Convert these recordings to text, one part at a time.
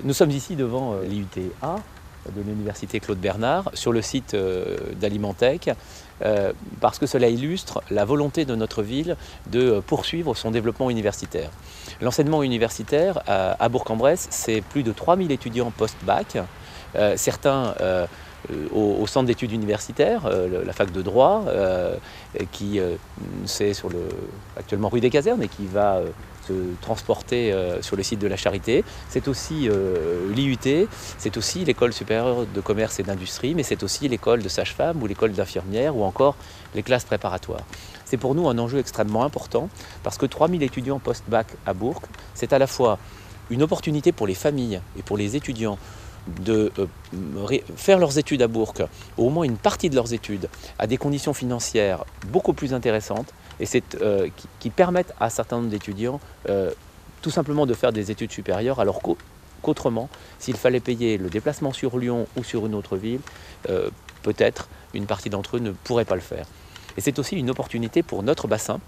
Nous sommes ici devant l'IUT-A de l'Université Claude Bernard, sur le site d'Alimentech, parce que cela illustre la volonté de notre ville de poursuivre son développement universitaire. L'enseignement universitaire à Bourg-en-Bresse, c'est plus de 3000 étudiants post-bac, certains au centre d'études universitaires, la fac de droit, qui c'est actuellement rue des Casernes et qui va se transporter sur le site de la Charité. C'est aussi l'IUT, c'est aussi l'école supérieure de commerce et d'industrie, mais c'est aussi l'école de sage-femme ou l'école d'infirmière ou encore les classes préparatoires. C'est pour nous un enjeu extrêmement important parce que 3000 étudiants post-bac à Bourg, c'est à la fois une opportunité pour les familles et pour les étudiants de faire leurs études à Bourg, ou au moins une partie de leurs études, à des conditions financières beaucoup plus intéressantes et qui permettent à un certain nombre d'étudiants tout simplement de faire des études supérieures, alors qu'autrement, s'il fallait payer le déplacement sur Lyon ou sur une autre ville, peut-être une partie d'entre eux ne pourrait pas le faire. Et c'est aussi une opportunité pour notre bassin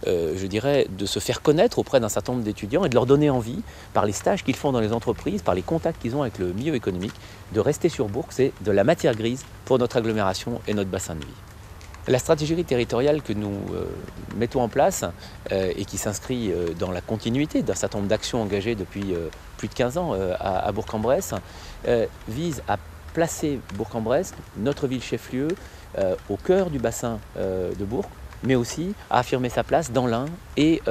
je dirais, de se faire connaître auprès d'un certain nombre d'étudiants et de leur donner envie, par les stages qu'ils font dans les entreprises, par les contacts qu'ils ont avec le milieu économique, de rester sur Bourg. C'est de la matière grise pour notre agglomération et notre bassin de vie. La stratégie territoriale que nous mettons en place et qui s'inscrit dans la continuité d'un certain nombre d'actions engagées depuis plus de 15 ans à Bourg-en-Bresse vise à placer Bourg-en-Bresse, notre ville chef-lieu, au cœur du bassin de Bourg, mais aussi à affirmer sa place dans l'Ain et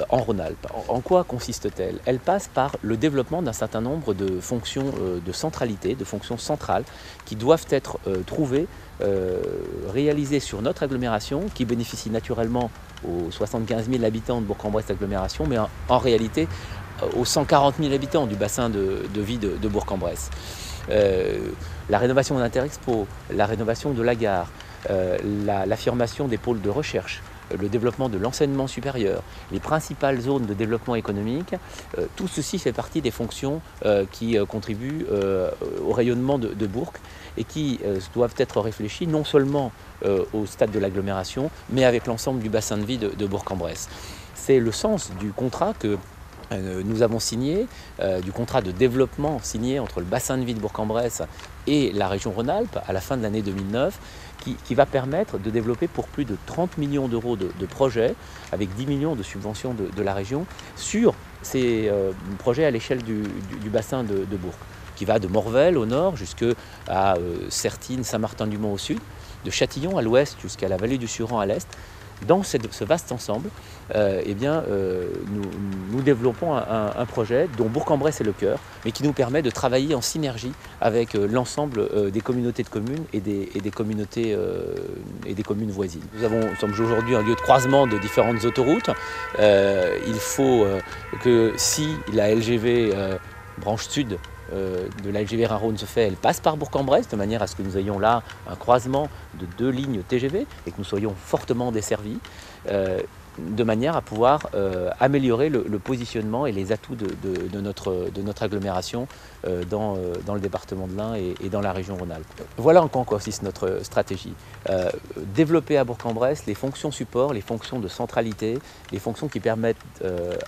en Rhône-Alpes. En quoi consiste-t-elle? Elle passe par le développement d'un certain nombre de fonctions de centralité, de fonctions centrales, qui doivent être trouvées, réalisées sur notre agglomération, qui bénéficie naturellement aux 75 000 habitants de Bourg-en-Bresse agglomération, mais en réalité aux 140 000 habitants du bassin de vie de Bourg-en-Bresse. La rénovation d'Interexpo, la rénovation de la gare, l'affirmation des pôles de recherche, le développement de l'enseignement supérieur, les principales zones de développement économique, tout ceci fait partie des fonctions qui contribuent au rayonnement de Bourg et qui doivent être réfléchies non seulement au stade de l'agglomération, mais avec l'ensemble du bassin de vie de Bourg-en-Bresse. C'est le sens du contrat que nous avons signé, du contrat de développement signé entre le bassin de vie de Bourg-en-Bresse et la région Rhône-Alpes à la fin de l'année 2009, qui va permettre de développer pour plus de 30 millions d'euros de projets, avec 10 millions de subventions de la région, sur ces projets à l'échelle du bassin de Bourg, qui va de Morvel au nord jusqu'à Sertines, Saint-Martin-du-Mont au sud, de Châtillon à l'ouest jusqu'à la vallée du Suran à l'est. Dans ce vaste ensemble, nous développons un projet dont Bourg-en-Bresse est le cœur, mais qui nous permet de travailler en synergie avec l'ensemble des communautés de communes et des communautés et des communes voisines. Nous sommes aujourd'hui un lieu de croisement de différentes autoroutes. Il faut que si la LGV branche sud de la LGV Rhin-Rhône se fait, elle passe par Bourg-en-Bresse, de manière à ce que nous ayons là un croisement de 2 lignes TGV et que nous soyons fortement desservis, de manière à pouvoir améliorer le positionnement et les atouts de notre agglomération dans le département de l'Ain et dans la région Rhône-Alpes. Voilà en quoi consiste notre stratégie. Développer à Bourg-en-Bresse les fonctions support, les fonctions de centralité, les fonctions qui permettent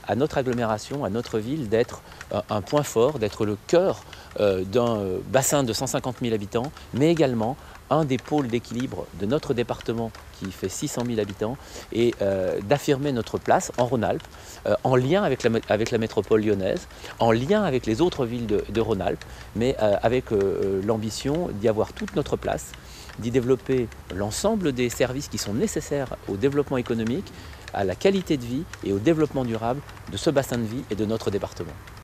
à notre agglomération, à notre ville d'être un point fort, d'être le cœur d'un bassin de 150 000 habitants, mais également un des pôles d'équilibre de notre département qui fait 600 000 habitants et d'affirmer notre place en Rhône-Alpes, en lien avec la métropole lyonnaise, en lien avec les autres villes de Rhône-Alpes, mais avec l'ambition d'y avoir toute notre place, d'y développer l'ensemble des services qui sont nécessaires au développement économique, à la qualité de vie et au développement durable de ce bassin de vie et de notre département.